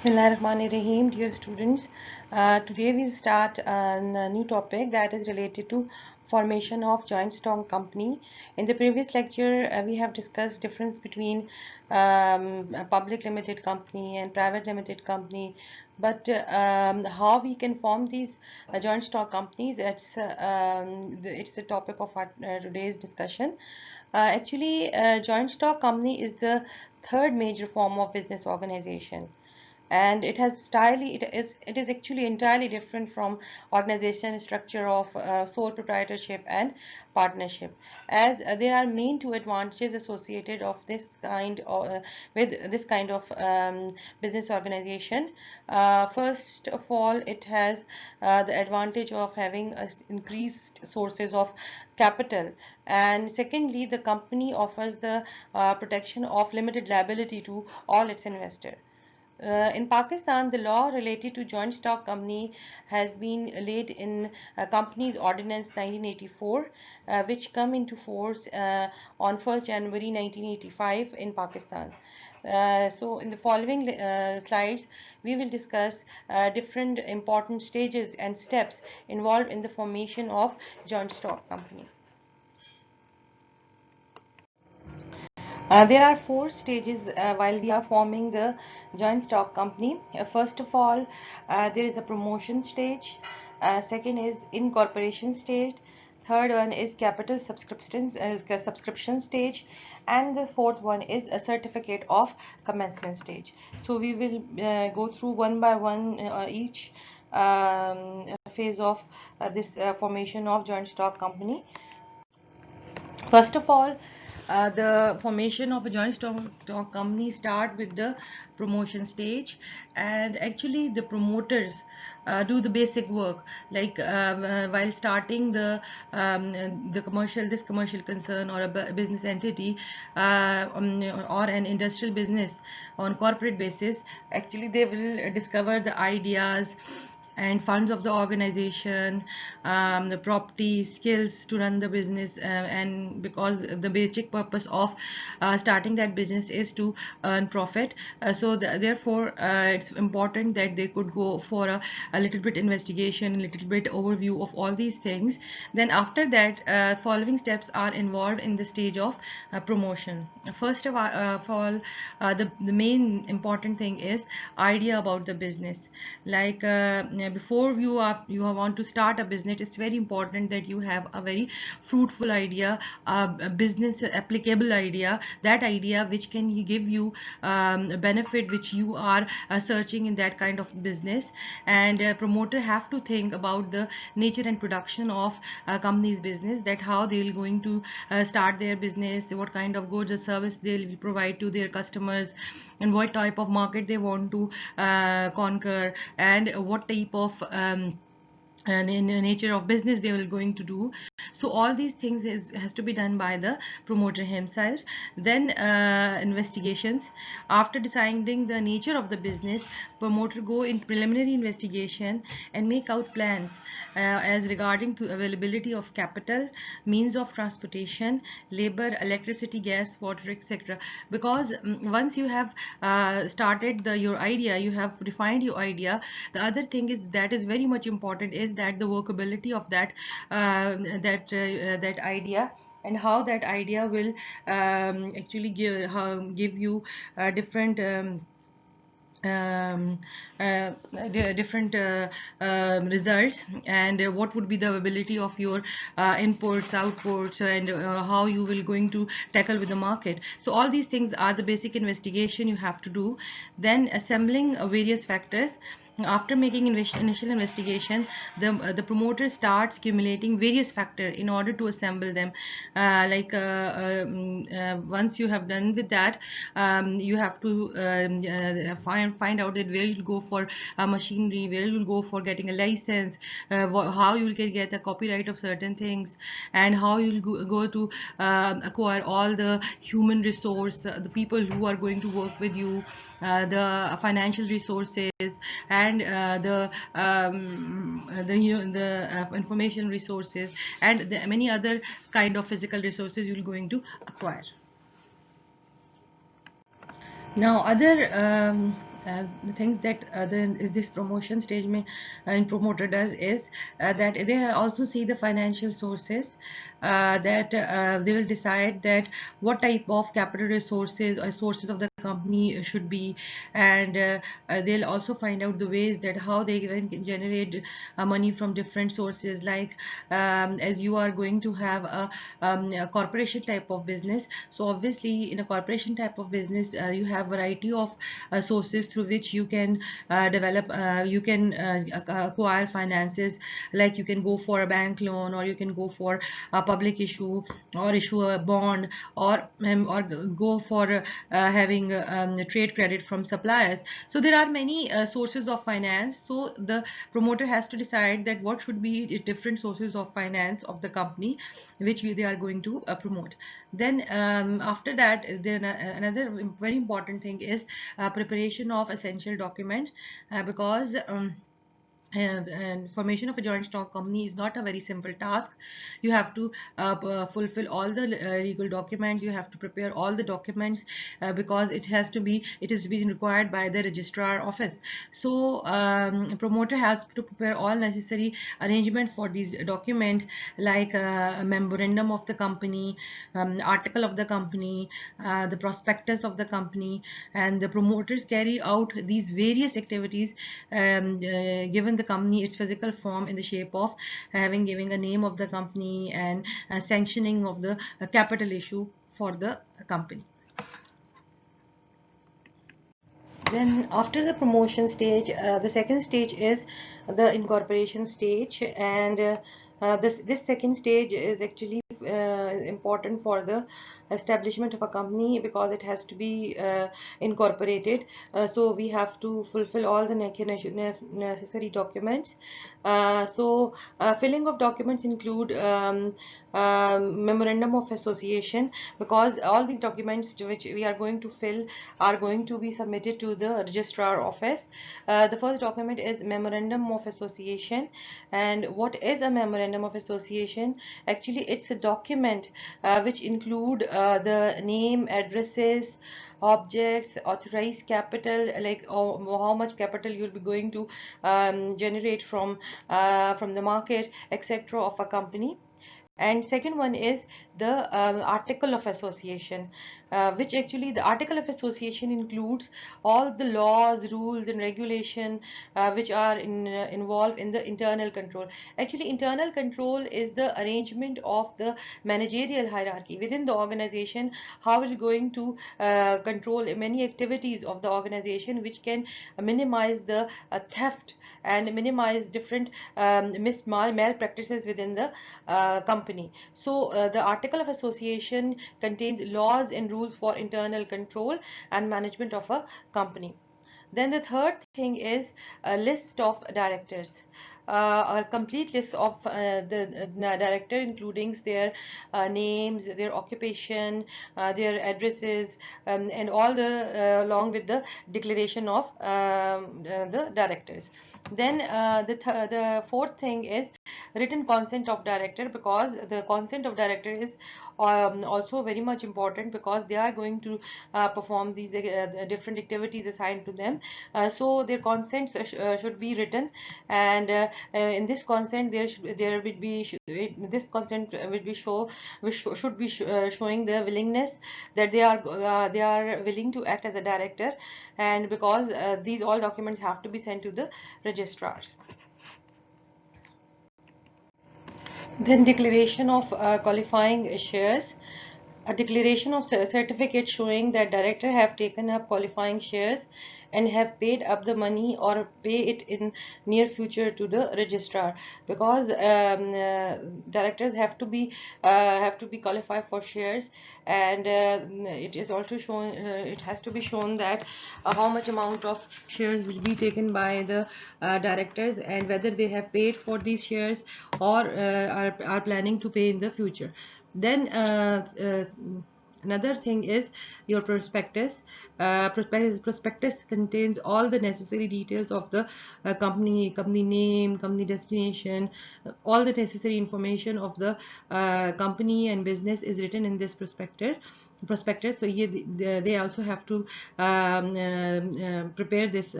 Bismillahirrahmanirrahim, dear students. Today we'll start a new topic that is related to formation of joint stock company. In the previous lecture, we have discussed difference between a public limited company and private limited company. But how we can form these joint stock companies, it's the topic of our today's discussion. Joint stock company is the third major form of business organization, and it is actually entirely different from organization structure of sole proprietorship and partnership, as there are main two advantages associated of this kind of with this kind of business organization. First of all, it has the advantage of having increased sources of capital, and secondly, the company offers the protection of limited liability to all its investors. In Pakistan, the law related to joint stock company has been laid in Companies Ordinance 1984, which come into force on 1st January 1985 in Pakistan. So in the following slides, we will discuss different important stages and steps involved in the formation of joint stock company. There are four stages while we are forming the joint stock company. First of all, there is a promotion stage. Second is incorporation stage. Third one is capital subscription stage, and the fourth one is a certificate of commencement stage. So we will go through one by one each phase of this formation of joint stock company. First of all, the formation of a joint stock company start with the promotion stage, and actually the promoters do the basic work, like while starting the commercial concern or a business entity, or an industrial business on corporate basis. Actually, they will discover the ideas and funds of the organization, the property, skills to run the business, and because the basic purpose of starting that business is to earn profit, therefore it's important that they could go for a little bit investigation, a little bit overview of all these things. Then after that, following steps are involved in the stage of promotion. First of all, the main important thing is idea about the business. Like before you want to start a business, it's very important that you have a very fruitful idea, a business applicable idea, that idea which can give you a benefit which you are searching in that kind of business. And promoter have to think about the nature and production of a company's business, that how they will going to start their business, what kind of goods or service they will provide to their customers, and what type of market they want to conquer, and what type of and in the nature of business they will going to do. So all these things has to be done by the promoter himself. Then investigations. After deciding the nature of the business, promoter go in preliminary investigation and make out plans as regarding to availability of capital, means of transportation, labor, electricity, gas, water, etc. Because once you have started your idea, you have defined your idea, the other thing is that is very much important is that the workability of that idea, and how that idea will actually give you different um, different results, and what would be the ability of your inputs, outputs, and how you will going to tackle with the market. So all these things are the basic investigation you have to do. Then assembling various factors. After making initial investigation, the promoter starts accumulating various factors in order to assemble them. Once you have done with that, you have to find out that where you'll go for machinery, where you'll go for getting a license, how you will get a copyright of certain things, and how you'll go to acquire all the human resource, the people who are going to work with you, the financial resources, and the information resources, and the many other kind of physical resources you're going to acquire. Now, other the things that this promotion stage may and promoter does is that they also see the financial sources, that they will decide that what type of capital resources or sources of the company should be, and they'll also find out the ways that how they can generate money from different sources, like as you are going to have a corporation type of business. So obviously in a corporation type of business you have variety of sources through which you can develop you can acquire finances, like you can go for a bank loan, or you can go for a public issue, or issue a bond, or go for having trade credit from suppliers. So there are many sources of finance. So the promoter has to decide that what should be the different sources of finance of the company which they are going to promote. Then after that, then another very important thing is preparation of essential document, because and formation of a joint stock company is not a very simple task. You have to fulfill all the legal documents, you have to prepare all the documents, because it is being required by the registrar office. So promoter has to prepare all necessary arrangement for these document, like a memorandum of the company, article of the company, the prospectus of the company, and the promoters carry out these various activities, given the company its physical form in the shape of having giving a name of the company, and sanctioning of the capital issue for the company. Then after the promotion stage, the second stage is the incorporation stage, and this second stage is actually important for the establishment of a company, because it has to be incorporated. So we have to fulfill all the necessary documents. Filling of documents include memorandum of association, because all these documents which we are going to fill are going to be submitted to the registrar office. The first document is memorandum of association. And what is a memorandum of association? Actually, it's a document which include the name, addresses, objects, authorized capital, like how much capital you'll be going to generate from the market, etc., of a company. And second one is the article of association, which actually the article of association includes all the laws, rules, and regulation which are involved in the internal control. Actually, internal control is the arrangement of the managerial hierarchy within the organization, how it is going to control many activities of the organization, which can minimize the theft and minimize different malpractices within the company. So the article of association contains laws and rules for internal control and management of a company. Then the third thing is a list of directors. A complete list of the director, including their names, their occupation, their addresses, and all the along with the declaration of the directors. Then the fourth thing is written consent of director, because the consent of director is also very much important, because they are going to perform these different activities assigned to them. So their consents should be written, and in this consent there will be this consent will be should be showing the willingness that they are willing to act as a director, and because these all documents have to be sent to the registrars. Then declaration of qualifying shares. A declaration of certificate showing that director have taken up qualifying shares and have paid up the money or pay it in near future to the registrar, because directors have to be qualified for shares, and it is also shown it has to be shown that how much amount of shares will be taken by the directors, and whether they have paid for these shares or are planning to pay in the future. Then another thing is your prospectus. Prospectus contains all the necessary details of the company name, company destination, all the necessary information of the company and business is written in this prospectus. prospectus. So they also have to prepare this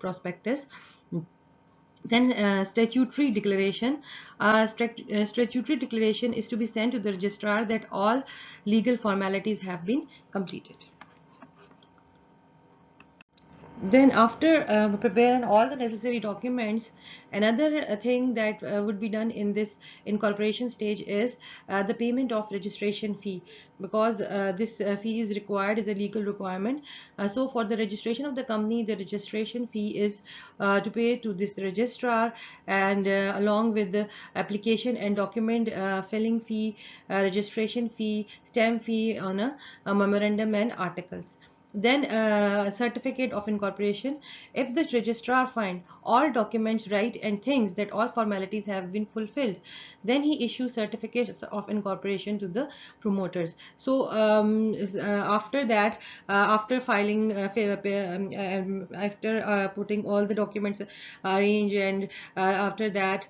prospectus. Then statutory declaration. Statutory declaration is to be sent to the registrar that all legal formalities have been completed. Then after preparing all the necessary documents, another thing that would be done in this incorporation stage is the payment of registration fee, because this fee is required, is a legal requirement. So for the registration of the company, the registration fee is to pay to this registrar, and along with the application and document filling fee, registration fee, stamp fee on a memorandum and articles. Then certificate of incorporation. If the registrar find all documents right and thinks that all formalities have been fulfilled, then he issues certificates of incorporation to the promoters. So after that, after filing after putting all the documents arranged, and after that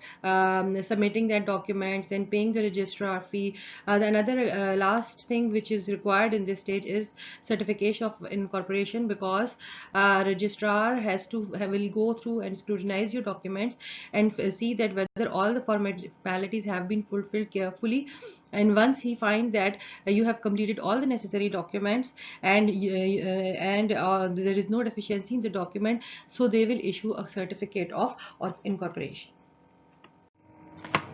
submitting that documents and paying the registrar fee, another last thing which is required in this stage is certification of incorporation, because registrar has to will go through and scrutinize your documents and see that whether all the formalities have been fulfilled carefully. And once he finds that you have completed all the necessary documents, and there is no deficiency in the document, so they will issue a certificate of incorporation.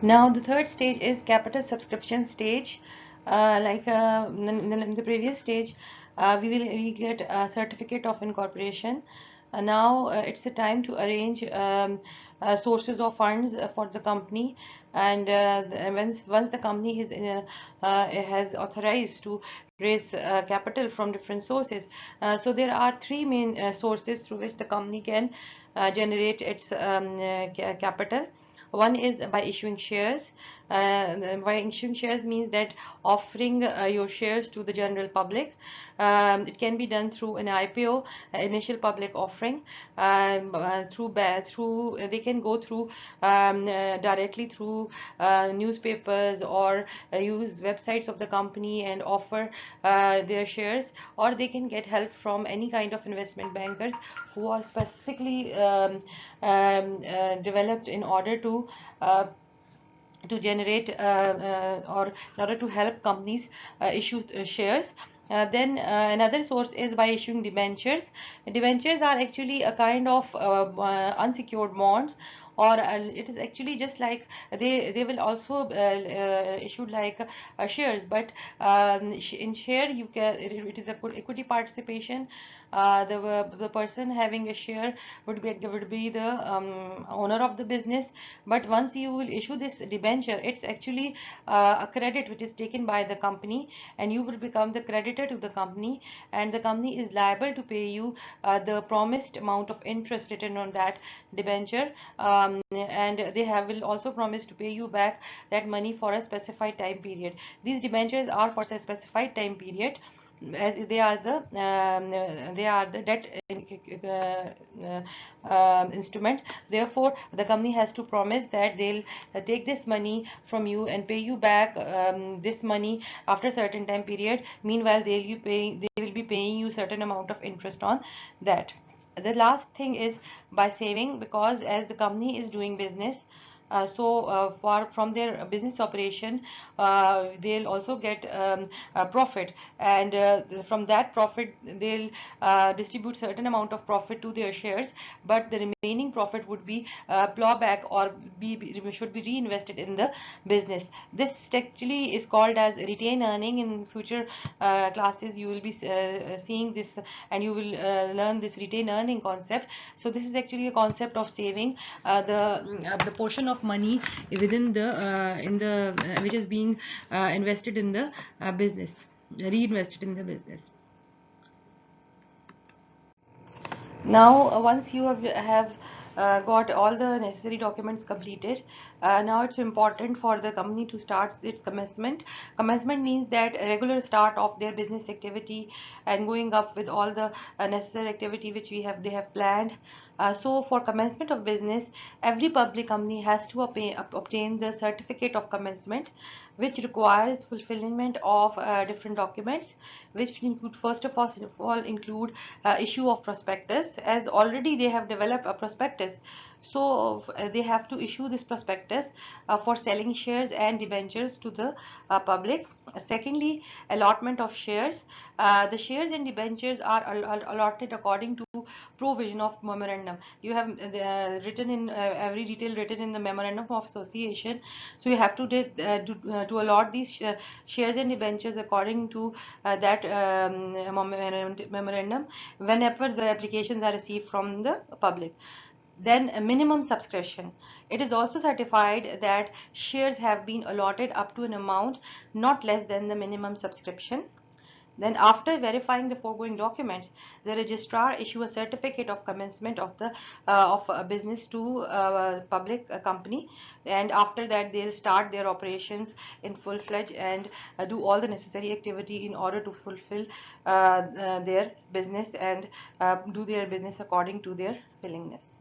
Now the third stage is capital subscription stage. Like in the previous stage, we get a certificate of incorporation. Now it's a time to arrange sources of funds for the company, and once the company is has authorized to raise capital from different sources. So there are three main sources through which the company can generate its capital. One is by issuing shares. By issuing shares means that offering your shares to the general public. It can be done through an IPO, initial public offering. Through they can go through directly through newspapers, or use websites of the company and offer their shares, or they can get help from any kind of investment bankers who are specifically developed in order to generate or in order to help companies issue shares. Then another source is by issuing debentures. Debentures are actually a kind of unsecured bonds, or it is actually just like they will also issued like shares, but in share you can, it is a equity participation. The person having a share would be the owner of the business, but once you will issue this debenture, it's actually a credit which is taken by the company, and you will become the creditor to the company, and the company is liable to pay you the promised amount of interest written on that debenture, and they will also promise to pay you back that money for a specified time period. These debentures are for a specified time period, as they are the debt instrument. Therefore the company has to promise that they'll take this money from you and pay you back this money after a certain time period. Meanwhile they will be paying you certain amount of interest on that. The last thing is by saving, because as the company is doing business, from their business operation, they'll also get a profit, and from that profit they'll distribute certain amount of profit to their shares, but the remaining profit would be plowback, or should be reinvested in the business. This actually is called as retain earning. In future classes you will be seeing this, and you will learn this retain earning concept. So this is actually a concept of saving the portion of money within the which is being invested in the business, reinvested in the business. Now once you have got all the necessary documents completed, now it's important for the company to start its commencement. Commencement means that a regular start of their business activity, and going up with all the necessary activity which they have planned. So for commencement of business, every public company has to obtain the certificate of commencement, which requires fulfillment of different documents, which include, first of all include issue of prospectus, as already they have developed a prospectus. So they have to issue this prospectus for selling shares and debentures to the public. Secondly, allotment of shares. The shares and debentures are allotted according to provision of memorandum. You have written in every detail written in the memorandum of association. So you have to allot these shares and debentures according to that memorandum whenever the applications are received from the public. Then a minimum subscription. It is also certified that shares have been allotted up to an amount not less than the minimum subscription. Then after verifying the foregoing documents, the registrar issue a certificate of commencement of the of a business to public company, and after that they'll start their operations in full-fledged and do all the necessary activity in order to fulfill their business and do their business according to their willingness.